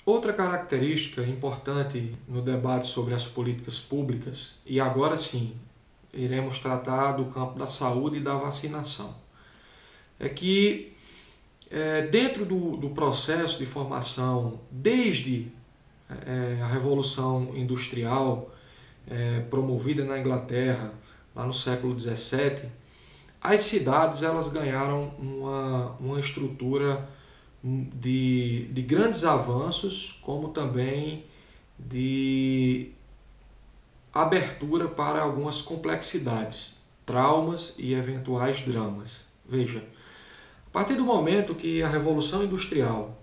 Outra característica importante no debate sobre as políticas públicas, e agora sim iremos tratar do campo da saúde e da vacinação, é que dentro do processo de formação, desde a Revolução Industrial promovida na Inglaterra, lá no século XVII, as cidades elas ganharam uma estrutura de grandes avanços, como também de abertura para algumas complexidades, traumas e eventuais dramas. Veja, a partir do momento que a Revolução Industrial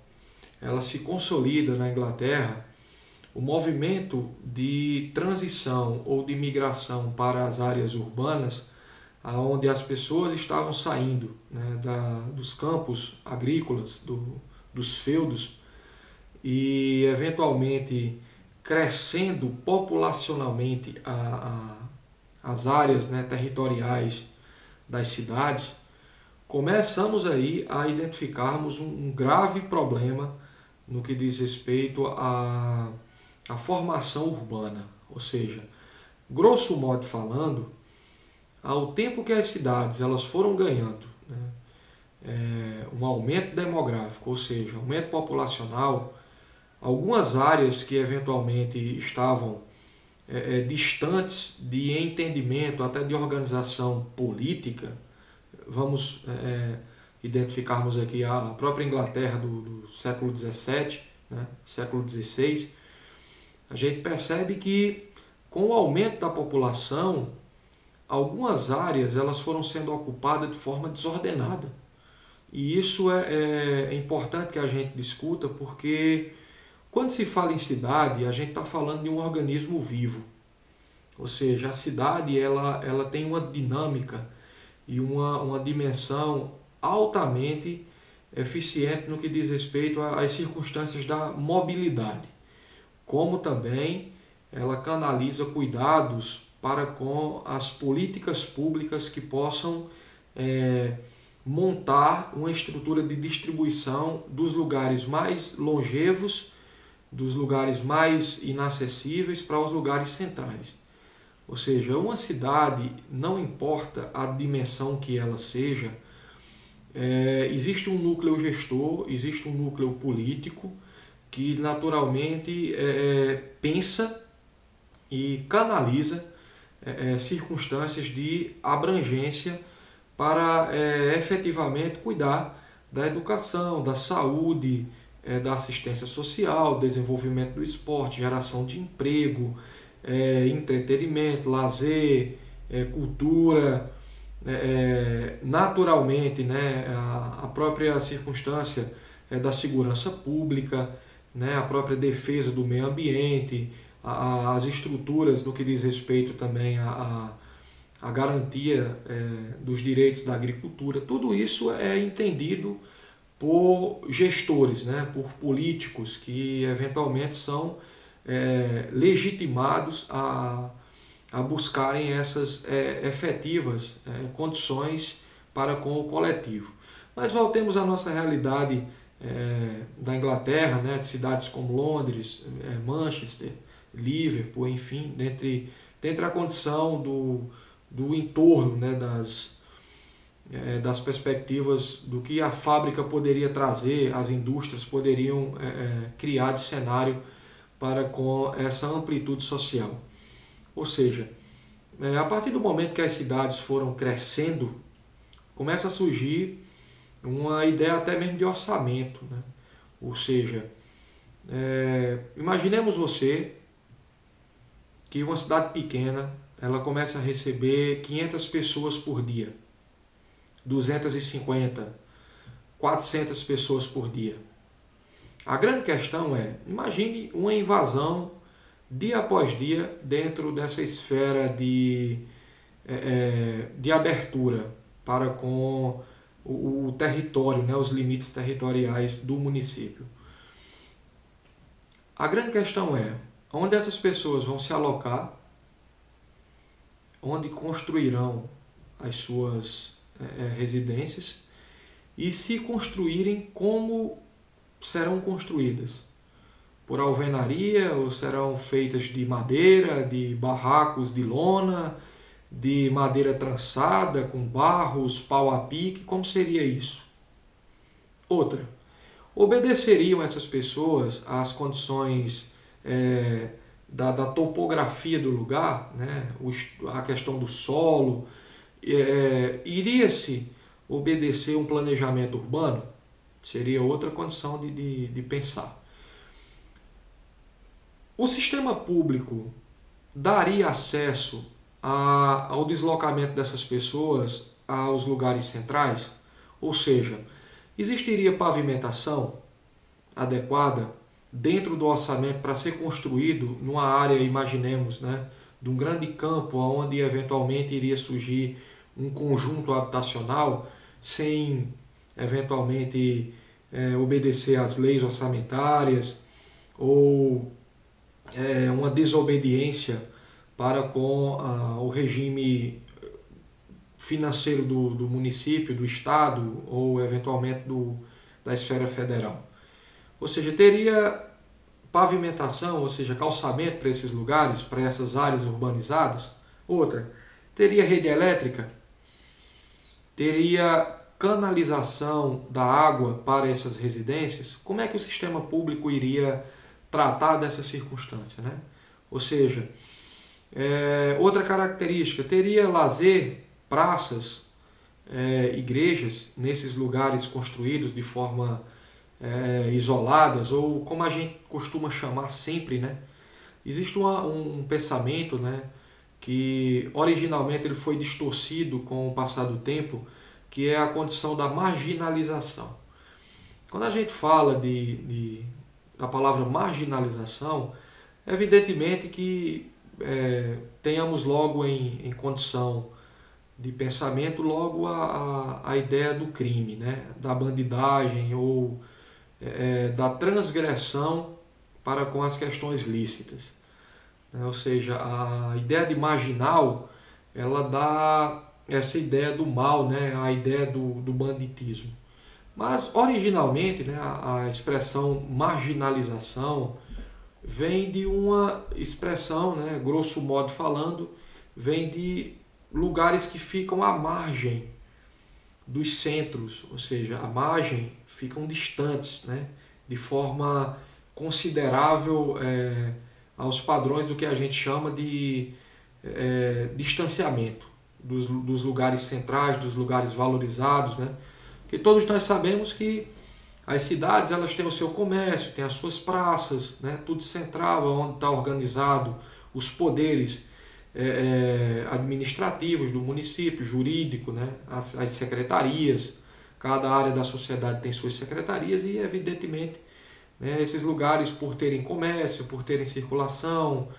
ela se consolida na Inglaterra, o movimento de transição ou de migração para as áreas urbanas, onde as pessoas estavam saindo, né, dos campos agrícolas, dos feudos, e eventualmente crescendo populacionalmente as áreas, né, territoriais das cidades, começamos aí a identificarmos um grave problema no que diz respeito à formação urbana. Ou seja, grosso modo falando, ao tempo que as cidades elas foram ganhando, né, um aumento demográfico, ou seja, aumento populacional, algumas áreas que eventualmente estavam distantes de entendimento, até de organização política, vamos identificarmos aqui a própria Inglaterra do século XVII, né, século XVI, a gente percebe que com o aumento da população, algumas áreas elas foram sendo ocupadas de forma desordenada. E isso é importante que a gente discuta, porque quando se fala em cidade, a gente está falando de um organismo vivo. Ou seja, a cidade ela tem uma dinâmica e uma dimensão altamente eficiente no que diz respeito às circunstâncias da mobilidade, como também ela canaliza cuidados para com as políticas públicas que possam montar uma estrutura de distribuição dos lugares mais longevos, dos lugares mais inacessíveis para os lugares centrais. Ou seja, uma cidade, não importa a dimensão que ela seja, existe um núcleo gestor, existe um núcleo político que naturalmente pensa e canaliza circunstâncias de abrangência para efetivamente cuidar da educação, da saúde, da assistência social, desenvolvimento do esporte, geração de emprego, entretenimento, lazer, cultura, naturalmente, né, a própria circunstância da segurança pública, né, a própria defesa do meio ambiente, as estruturas no que diz respeito também a garantia dos direitos da agricultura, tudo isso é entendido por gestores, né, por políticos que eventualmente são legitimados a buscarem essas efetivas condições para com o coletivo. Mas voltemos à nossa realidade da Inglaterra, né, de cidades como Londres, Manchester, Liverpool, enfim, dentre a condição do entorno, né, das perspectivas do que a fábrica poderia trazer, as indústrias poderiam criar de cenário para com essa amplitude social. Ou seja, a partir do momento que as cidades foram crescendo, começa a surgir uma ideia até mesmo de orçamento, né? Ou seja, imaginemos você que uma cidade pequena ela começa a receber 500 pessoas por dia, 250, 400 pessoas por dia. A grande questão imagine uma invasão dia após dia dentro dessa esfera de abertura para com o território, né, os limites territoriais do município. A grande questão onde essas pessoas vão se alocar, onde construirão as suas residências e se construírem, como serão construídas. por alvenaria ou serão feitas de madeira, de barracos de lona, de madeira trançada, com barros, pau a pique? Como seria isso? Outra, obedeceriam essas pessoas às condições da topografia do lugar, né? A questão do solo? Iria-se obedecer um planejamento urbano? Seria outra condição de pensar. O sistema público daria acesso ao deslocamento dessas pessoas aos lugares centrais? Ou seja, existiria pavimentação adequada dentro do orçamento para ser construído numa área, imaginemos, né, de um grande campo onde eventualmente iria surgir um conjunto habitacional sem eventualmente obedecer às leis orçamentárias ou uma desobediência para com o regime financeiro do município, do estado ou eventualmente da esfera federal. Ou seja, teria pavimentação, ou seja, calçamento para esses lugares, para essas áreas urbanizadas? Outra, teria rede elétrica? Teria canalização da água para essas residências? Como é que o sistema público iria tratar dessa circunstância, né? Ou seja, outra característica, teria lazer, praças, igrejas nesses lugares construídos de forma isoladas, ou como a gente costuma chamar sempre, né? Existe um pensamento, né, que originalmente ele foi distorcido com o passar do tempo, que é a condição da marginalização. Quando a gente fala da palavra marginalização, evidentemente que tenhamos logo em condição de pensamento logo a ideia do crime, né? Da bandidagem ou da transgressão para com as questões lícitas. Ou seja, a ideia de marginal, ela dá essa ideia do mal, né? A ideia do banditismo. Mas originalmente, né, a expressão marginalização vem de uma expressão, né, grosso modo falando, vem de lugares que ficam à margem dos centros, ou seja, à margem ficam distantes, né, de forma considerável aos padrões do que a gente chama de distanciamento dos lugares centrais, dos lugares valorizados, né? Porque todos nós sabemos que as cidades elas têm o seu comércio, têm as suas praças, né? Tudo central, onde está organizado os poderes administrativos do município, jurídico, né? As secretarias, cada área da sociedade tem suas secretarias e, evidentemente, né, esses lugares, por terem comércio, por terem circulação,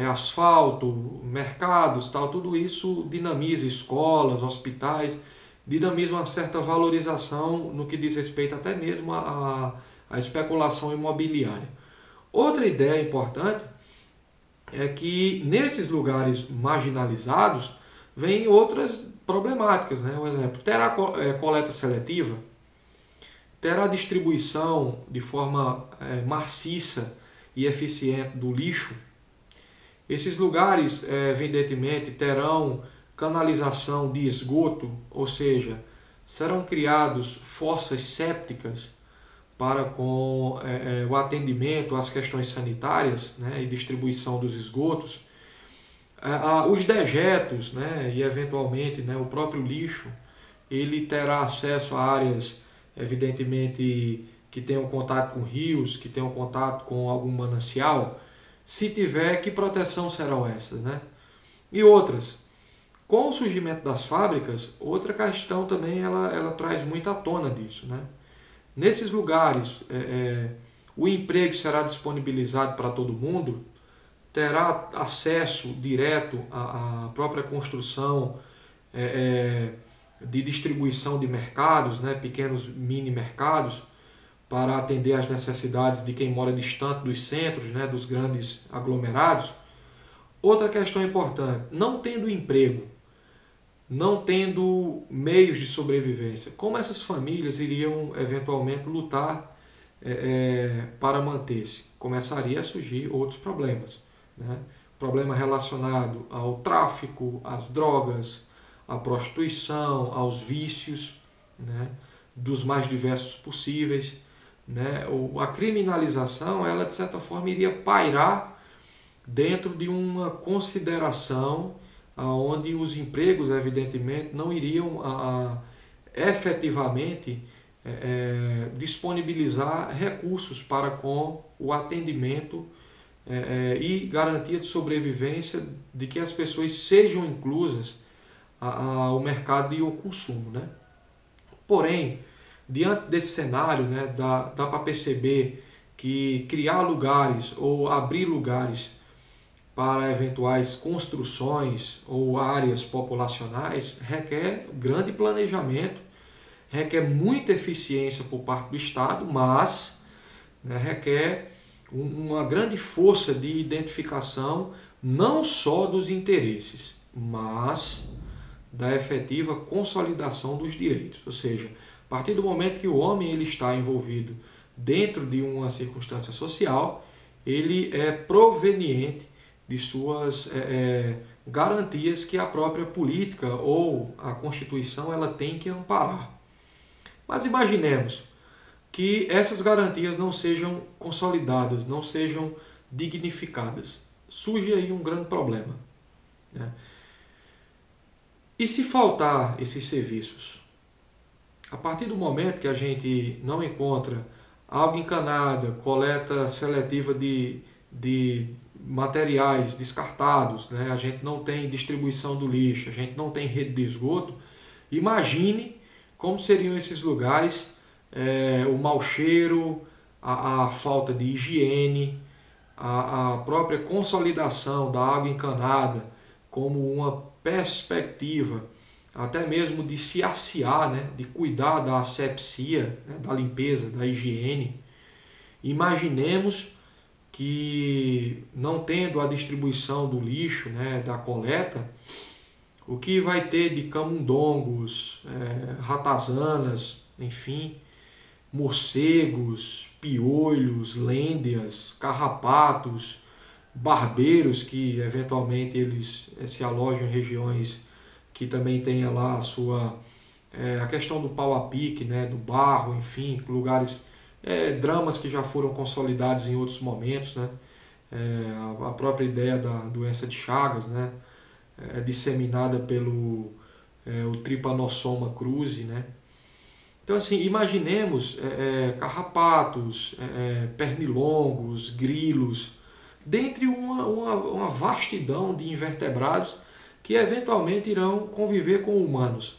asfalto, mercados, tal, tudo isso dinamiza escolas, hospitais, dinamiza uma certa valorização no que diz respeito até mesmo à especulação imobiliária. Outra ideia importante é que nesses lugares marginalizados vêm outras problemáticas, né? Um exemplo, terá coleta seletiva, terá distribuição de forma maciça e eficiente do lixo. Esses lugares, evidentemente, terão canalização de esgoto, ou seja, serão criados fossas sépticas para com o atendimento às questões sanitárias, né, e distribuição dos esgotos. Os dejetos, né, e eventualmente, né, o próprio lixo, ele terá acesso a áreas, evidentemente, que tenham contato com rios, que tenham contato com algum manancial. Se tiver, que proteção serão essas, né? E outras. Com o surgimento das fábricas, outra questão também ela traz muito à tona disso, né? Nesses lugares, o emprego será disponibilizado para todo mundo, terá acesso direto à própria construção de distribuição de mercados, né? Pequenos mini mercados, para atender às necessidades de quem mora distante dos centros, né? Dos grandes aglomerados. Outra questão importante, não tendo emprego, não tendo meios de sobrevivência, como essas famílias iriam eventualmente lutar para manter-se? começaria a surgir outros problemas, né? Problema relacionado ao tráfico, às drogas, à prostituição, aos vícios, né? Dos mais diversos possíveis, né? A criminalização, ela de certa forma iria pairar dentro de uma consideração onde os empregos, evidentemente, não iriam efetivamente disponibilizar recursos para com o atendimento e garantia de sobrevivência de que as pessoas sejam inclusas ao mercado e ao consumo, né? Porém, diante desse cenário, né, dá para perceber que criar lugares ou abrir lugares para eventuais construções ou áreas populacionais requer grande planejamento, requer muita eficiência por parte do Estado, mas, né, requer uma grande força de identificação não só dos interesses, mas da efetiva consolidação dos direitos. Ou seja, a partir do momento que o homem ele está envolvido dentro de uma circunstância social, ele é proveniente de suas garantias que a própria política ou a Constituição ela tem que amparar. Mas imaginemos que essas garantias não sejam consolidadas, não sejam dignificadas. Surge aí um grande problema, né? E se faltar esses serviços? A partir do momento que a gente não encontra água encanada, coleta seletiva de materiais descartados, né? A gente não tem distribuição do lixo, a gente não tem rede de esgoto, imagine como seriam esses lugares, o mau cheiro, a falta de higiene, a própria consolidação da água encanada como uma perspectiva até mesmo de se assear, né? De cuidar da asepsia, né? Da limpeza, da higiene. Imaginemos que não tendo a distribuição do lixo, né? Da coleta, o que vai ter de camundongos, ratazanas, enfim, morcegos, piolhos, lêndias, carrapatos, barbeiros que eventualmente eles se alojam em regiões que também tenha lá a sua a questão do pau a pique, né, do barro, enfim, lugares, dramas que já foram consolidados em outros momentos, né, a própria ideia da doença de Chagas, né, disseminada pelo o Trypanosoma cruzi, né. Então assim, imaginemos carrapatos, pernilongos, grilos, dentre uma vastidão de invertebrados que eventualmente irão conviver com humanos.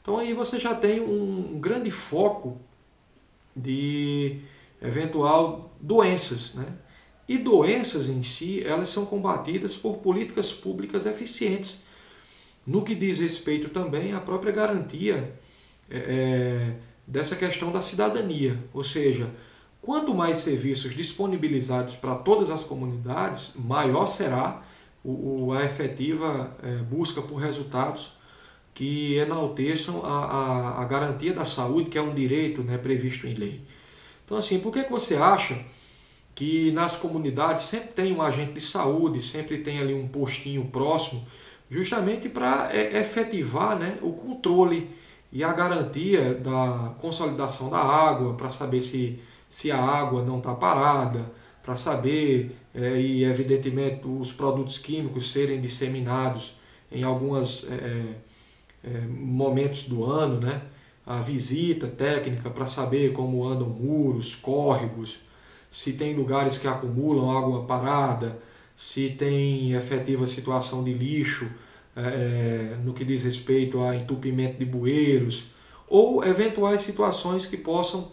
Então aí você já tem um grande foco de eventual doenças, né? E doenças em si, elas são combatidas por políticas públicas eficientes, no que diz respeito também à própria garantia dessa questão da cidadania, ou seja, quanto mais serviços disponibilizados para todas as comunidades, maior será a efetiva busca por resultados que enalteçam a garantia da saúde, que é um direito, né, previsto em lei. Então, assim, por que você acha que nas comunidades sempre tem um agente de saúde, sempre tem ali um postinho próximo, justamente para efetivar, né, o controle e a garantia da consolidação da água, para saber se a água não está parada, para saber, e evidentemente os produtos químicos serem disseminados em alguns momentos do ano, né? A visita técnica para saber como andam muros, córregos, se tem lugares que acumulam água parada, se tem efetiva situação de lixo no que diz respeito a entupimento de bueiros, ou eventuais situações que possam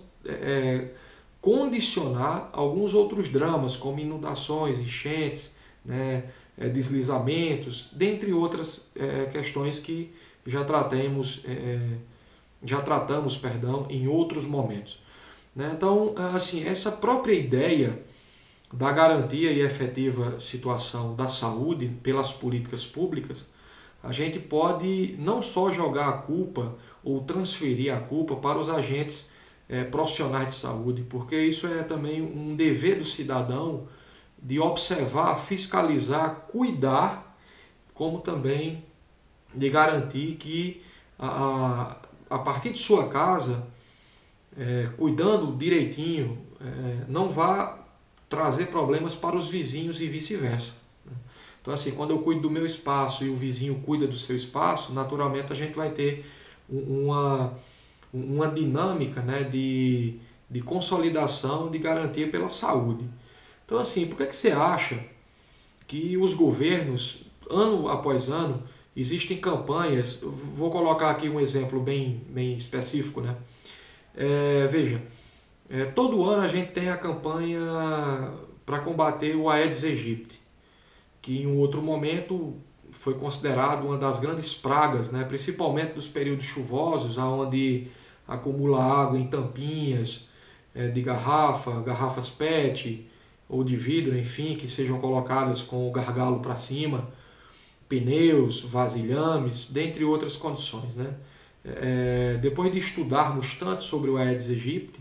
condicionar alguns outros dramas, como inundações, enchentes, né, deslizamentos, dentre outras questões que já tratamos em outros momentos, né? Então, assim, essa própria ideia da garantia e efetiva situação da saúde pelas políticas públicas, a gente pode não só jogar a culpa ou transferir a culpa para os agentes profissionais de saúde, porque isso é também um dever do cidadão de observar, fiscalizar, cuidar, como também de garantir que a partir de sua casa, cuidando direitinho, não vá trazer problemas para os vizinhos e vice-versa. Então, assim, quando eu cuido do meu espaço e o vizinho cuida do seu espaço, naturalmente a gente vai ter uma dinâmica, né, de consolidação, de garantia pela saúde. Então, assim, por que você acha que os governos, ano após ano, existem campanhas? Vou colocar aqui um exemplo bem específico, né? Veja, todo ano a gente tem a campanha para combater o Aedes aegypti, que em um outro momento foi considerado uma das grandes pragas, né? Principalmente nos períodos chuvosos, onde acumula água em tampinhas de garrafas PET ou de vidro, enfim, que sejam colocadas com o gargalo para cima, pneus, vasilhames, dentre outras condições, né? Depois de estudarmos tanto sobre o Aedes aegypti,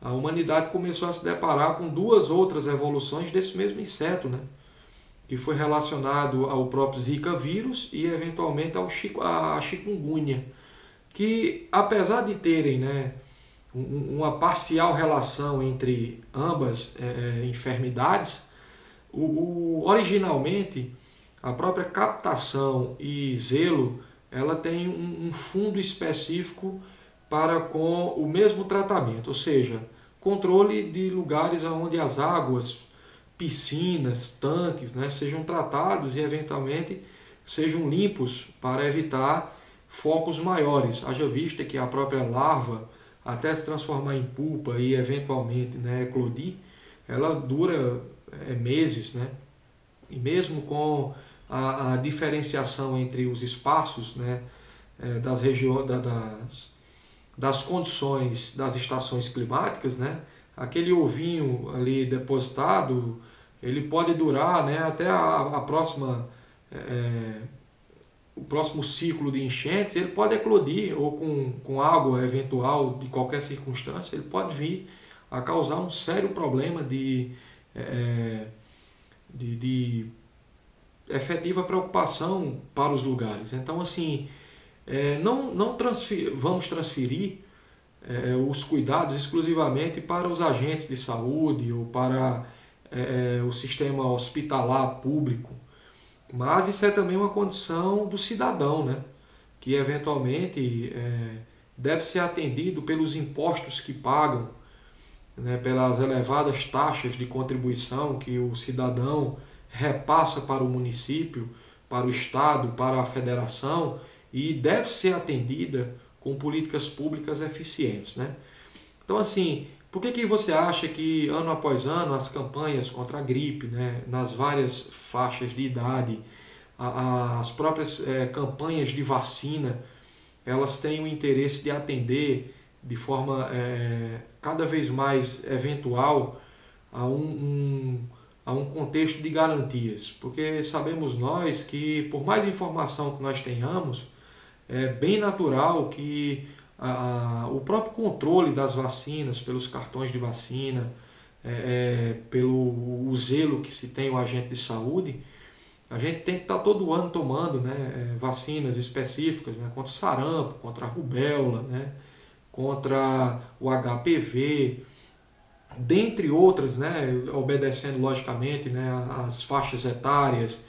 a humanidade começou a se deparar com duas outras evoluções desse mesmo inseto, né? Que foi relacionado ao próprio Zika vírus e eventualmente à chikungunya, que apesar de terem, né, uma parcial relação entre ambas enfermidades, originalmente a própria captação e zelo ela tem um fundo específico para com o mesmo tratamento, ou seja, controle de lugares onde as águas, piscinas, tanques, né, sejam tratados e eventualmente sejam limpos para evitar focos maiores. Haja vista que a própria larva, até se transformar em pupa e eventualmente, né, eclodir, ela dura meses, né? E mesmo com a diferenciação entre os espaços, né, das regiões, das condições das estações climáticas, né, aquele ovinho ali depositado, ele pode durar, né, até a próxima, o próximo ciclo de enchentes, ele pode eclodir, ou com água eventual de qualquer circunstância, ele pode vir a causar um sério problema de efetiva preocupação para os lugares. Então, assim, não vamos transferir os cuidados exclusivamente para os agentes de saúde ou para o sistema hospitalar público, mas isso é também uma condição do cidadão, né? Que eventualmente deve ser atendido pelos impostos que pagam, né? Pelas elevadas taxas de contribuição que o cidadão repassa para o município, para o estado, para a federação, e deve ser atendida com políticas públicas eficientes, né? Então, assim, por que você acha que ano após ano as campanhas contra a gripe, né, nas várias faixas de idade, as próprias campanhas de vacina, elas têm o interesse de atender de forma cada vez mais eventual a um contexto de garantias? Porque sabemos nós que, por mais informação que nós tenhamos, é bem natural que o próprio controle das vacinas, pelos cartões de vacina, pelo zelo que se tem o agente de saúde, a gente tem que estar todo ano tomando, né, vacinas específicas, né, contra o sarampo, contra a rubéola, né, contra o HPV, dentre outras, né, obedecendo logicamente, né, as faixas etárias,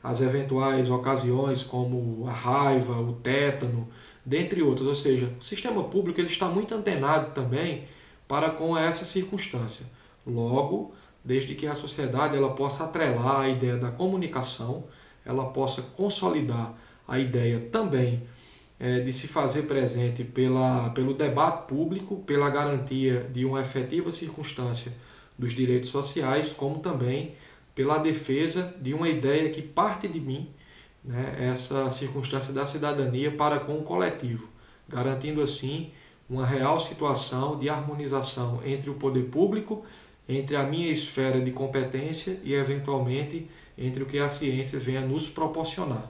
as eventuais ocasiões como a raiva, o tétano, dentre outras. Ou seja, o sistema público ele está muito antenado também para com essa circunstância. Logo, desde que a sociedade ela possa atrelar a ideia da comunicação, ela possa consolidar a ideia também de se fazer presente pelo debate público, pela garantia de uma efetiva circunstância dos direitos sociais, como também pela defesa de uma ideia que parte de mim, né, essa circunstância da cidadania para com o coletivo, garantindo assim uma real situação de harmonização entre o poder público, entre a minha esfera de competência e, eventualmente, entre o que a ciência venha nos proporcionar.